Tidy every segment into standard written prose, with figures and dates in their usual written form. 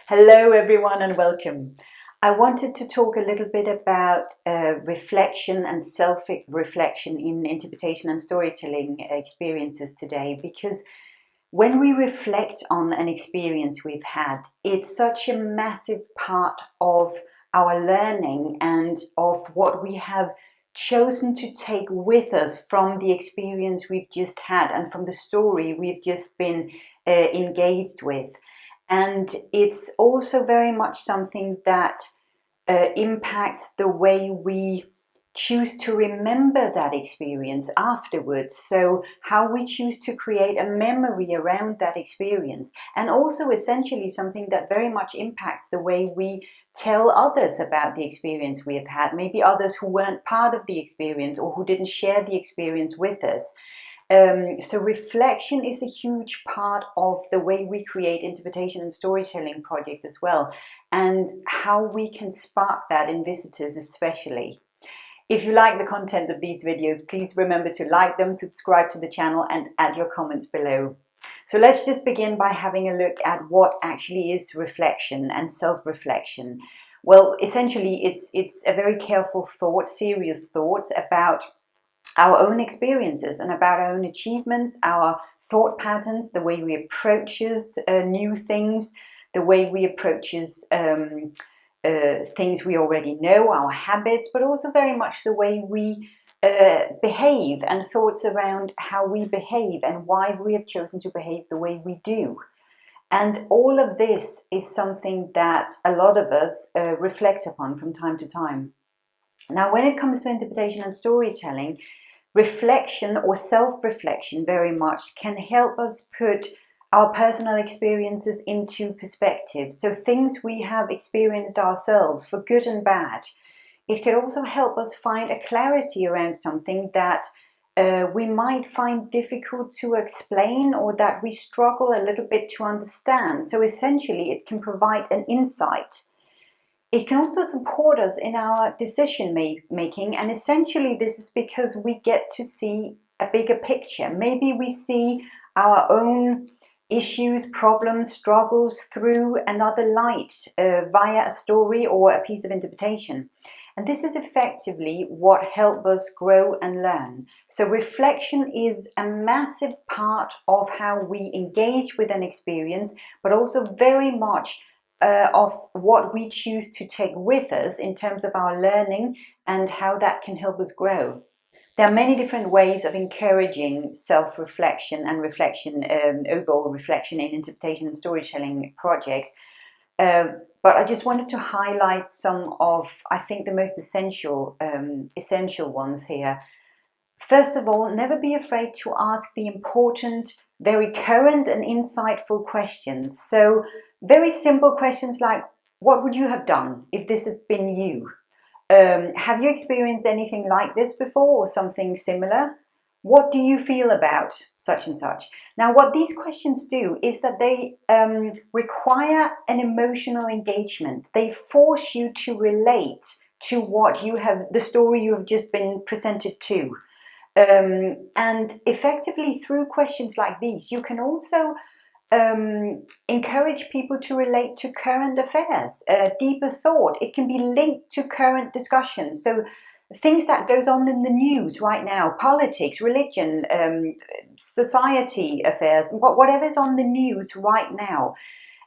Hello everyone and welcome. I wanted to talk a little bit about reflection and self-reflection in interpretation and storytelling experiences today, because when we reflect on an experience we've had, it's such a massive part of our learning and of what we have chosen to take with us from the experience we've just had and from the story we've just been engaged with. And it's also very much something that impacts the way we choose to remember that experience afterwards. So how we choose to create a memory around that experience, and also essentially something that very much impacts the way we tell others about the experience we have had, maybe others who weren't part of the experience or who didn't share the experience with us. So reflection is a huge part of the way we create interpretation and storytelling projects as well, and how we can spark that in visitors especially. If you like the content of these videos, please remember to like them, subscribe to the channel and add your comments below. So let's just begin by having a look at what actually is reflection and self-reflection. Well, essentially it's a very careful thought, serious thoughts about our own experiences and about our own achievements, our thought patterns, the way we approach new things, the way we approach things we already know, our habits, but also very much the way we behave, and thoughts around how we behave and why we have chosen to behave the way we do. And all of this is something that a lot of us reflect upon from time to time. Now, when it comes to interpretation and storytelling, reflection or self-reflection very much can help us put our personal experiences into perspective. So things we have experienced ourselves, for good and bad. It can also help us find a clarity around something that we might find difficult to explain, or that we struggle a little bit to understand. So essentially it can provide an insight. It can also support us in our decision making, and essentially this is because we get to see a bigger picture. Maybe we see our own issues, problems, struggles through another light via a story or a piece of interpretation. And this is effectively what helps us grow and learn. So reflection is a massive part of how we engage with an experience, but also very much of what we choose to take with us in terms of our learning and how that can help us grow. There are many different ways of encouraging self-reflection and reflection, overall reflection in interpretation and storytelling projects. But I just wanted to highlight some of, I think, the most essential ones here. First of all, never be afraid to ask the important, very current and insightful questions. So very simple questions like, what would you have done if this had been you? Have you experienced anything like this before, or something similar? What do you feel about such and such? Now, what these questions do is that they require an emotional engagement. They force you to relate to what you have, the story you have just been presented to. And effectively, through questions like these, you can also encourage people to relate to current affairs, deeper thought. It can be linked to current discussions. So things that goes on in the news right now, politics, religion, society affairs, whatever's on the news right now.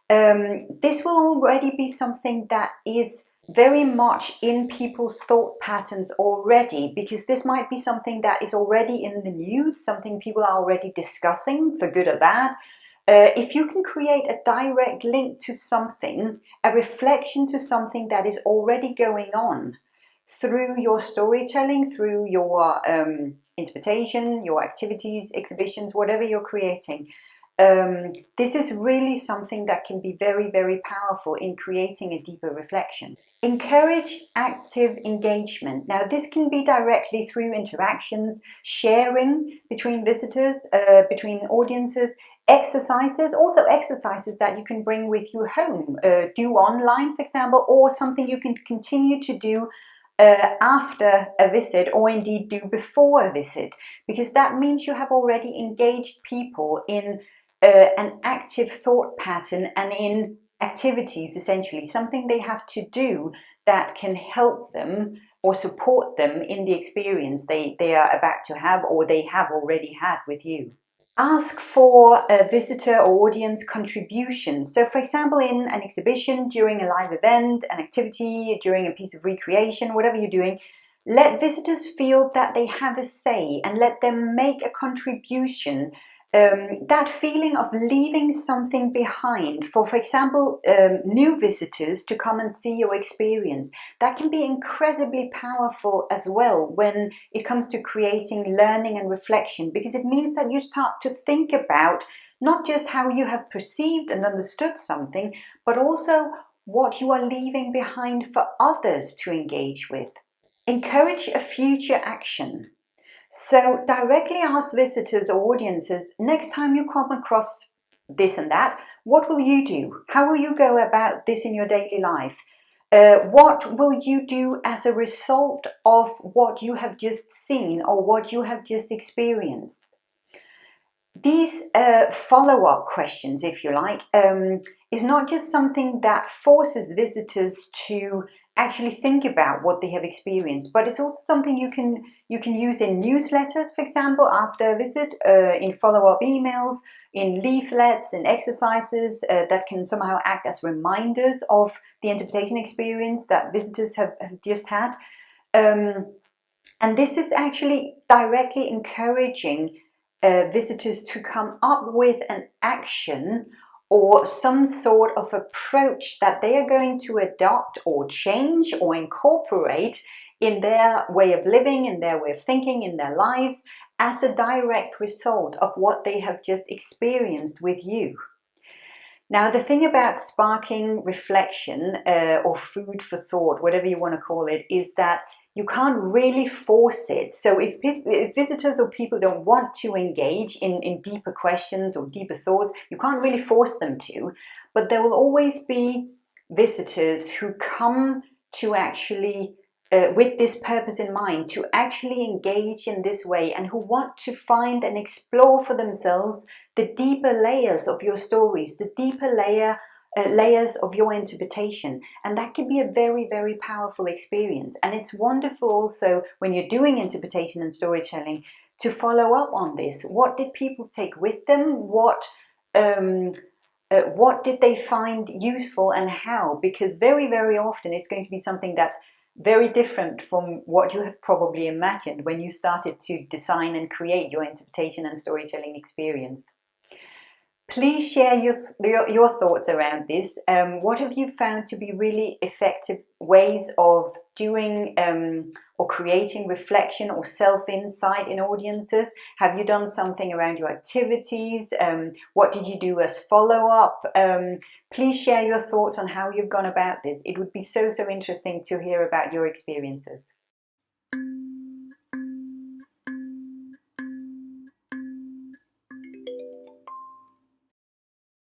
This will already be something that is very much in people's thought patterns already, because this might be something that is already in the news, something people are already discussing, for good or bad. If you can create a direct link to something, a reflection to something that is already going on through your storytelling, through your interpretation, your activities, exhibitions, whatever you're creating, this is really something that can be very, very powerful in creating a deeper reflection. Encourage active engagement. Now, this can be directly through interactions, sharing between visitors, between audiences, exercises, also exercises that you can bring with you home, do online, for example, or something you can continue to do after a visit, or indeed do before a visit, because that means you have already engaged people in an active thought pattern and in activities, essentially, something they have to do that can help them or support them in the experience they are about to have or they have already had with you. Ask for a visitor or audience contribution. So for example, in an exhibition, during a live event, an activity, during a piece of recreation, whatever you're doing, let visitors feel that they have a say and let them make a contribution. That feeling of leaving something behind for example, new visitors to come and see your experience, that can be incredibly powerful as well when it comes to creating learning and reflection, because it means that you start to think about not just how you have perceived and understood something, but also what you are leaving behind for others to engage with. Encourage a future action. So directly ask visitors or audiences, next time you come across this and that, what will you do? How will you go about this in your daily life? What will you do as a result of what you have just seen or what you have just experienced? These follow-up questions, if you like, is not just something that forces visitors to actually think about what they have experienced, but it's also something you can use in newsletters, for example, after a visit, in follow-up emails, in leaflets, in exercises that can somehow act as reminders of the interpretation experience that visitors have just had. And this is actually directly encouraging visitors to come up with an action or some sort of approach that they are going to adopt or change or incorporate in their way of living, in their way of thinking, in their lives, as a direct result of what they have just experienced with you. Now, the thing about sparking reflection or food for thought, whatever you want to call it, is that you can't really force it. So if visitors or people don't want to engage in deeper questions or deeper thoughts, you can't really force them to. But there will always be visitors who come to actually, with this purpose in mind, to actually engage in this way and who want to find and explore for themselves the deeper layers of your stories, the deeper layers of your interpretation. And that can be a very, very powerful experience. And it's wonderful also when you're doing interpretation and storytelling to follow up on this. What did people take with them? What did they find useful and how? Because very, very often it's going to be something that's very different from what you had probably imagined when you started to design and create your interpretation and storytelling experience. Please share your thoughts around this. What have you found to be really effective ways of doing or creating reflection or self-insight in audiences? Have you done something around your activities? What did you do as follow-up? Please share your thoughts on how you've gone about this. It would be so, so interesting to hear about your experiences.